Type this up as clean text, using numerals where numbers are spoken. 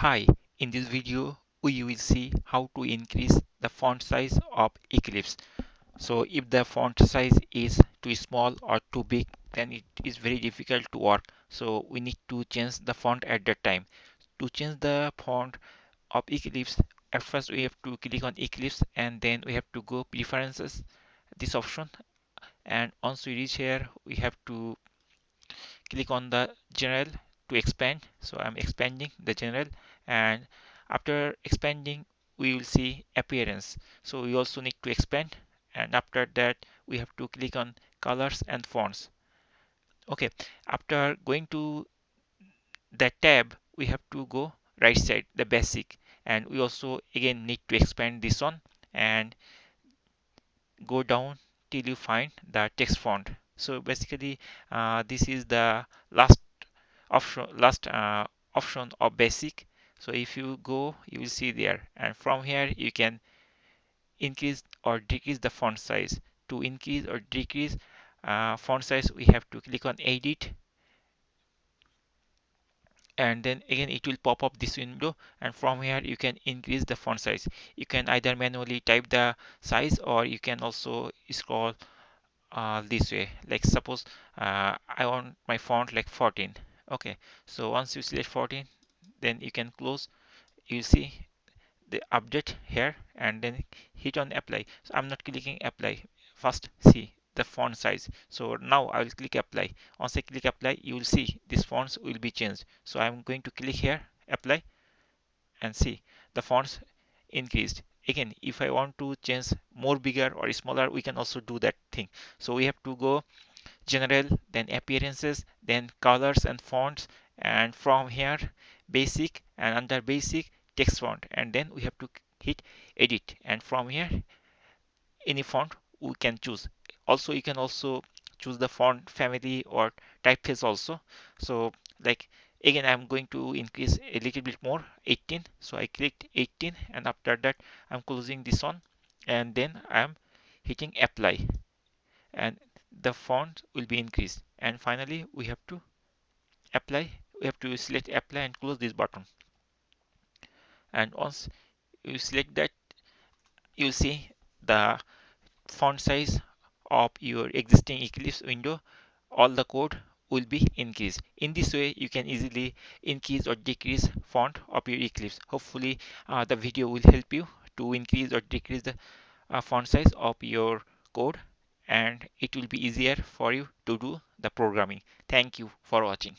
Hi, in this video we will see how to increase the font size of Eclipse. So if the font size is too small or too big, then it is very difficult to work. So we need to change the font at that time. To change the font of Eclipse, at first we have to click on Eclipse and then we have to go preferences, this option, and once we reach here we have to click on the general to expand. So I'm expanding the general, and after expanding we will see appearance. So we also need to expand, and after that we have to click on colors and fonts. Okay, after going to that tab we have to go right side, the basic, and we also again need to expand this one and go down till you find the text font. So basically this is the last option of basic. So if you go you will see there, and from here you can increase or decrease the font size. To increase or decrease font size we have to click on edit, and then again it will pop up this window, and from here you can increase the font size. You can either manually type the size or you can also scroll this way. Like suppose I want my font like 14. Okay, so once you select 14, then you can close. You see the update here, and then hit on apply. So I'm not clicking apply. First see the font size. So now I will click apply. Once I click apply, you will see these fonts will be changed. So I'm going to click here apply, and see the fonts increased. Again, if I want to change more bigger or smaller, we can also do that thing. So we have to go general, then appearances, then colors and fonts, and from here basic, and under basic text font, and then we have to hit edit, and from here any font we can choose. Also you can also choose the font family or typeface also. So like again I'm going to increase a little bit more, 18. So I clicked 18, and after that I'm closing this one, and then I'm hitting apply, and the font will be increased. And finally we have to apply. We have to select apply and close this button, and once you select that, you see the font size of your existing Eclipse window, all the code will be increased. In this way you can easily increase or decrease font of your Eclipse. Hopefully the video will help you to increase or decrease the font size of your code, and it will be easier for you to do the programming. Thank you for watching.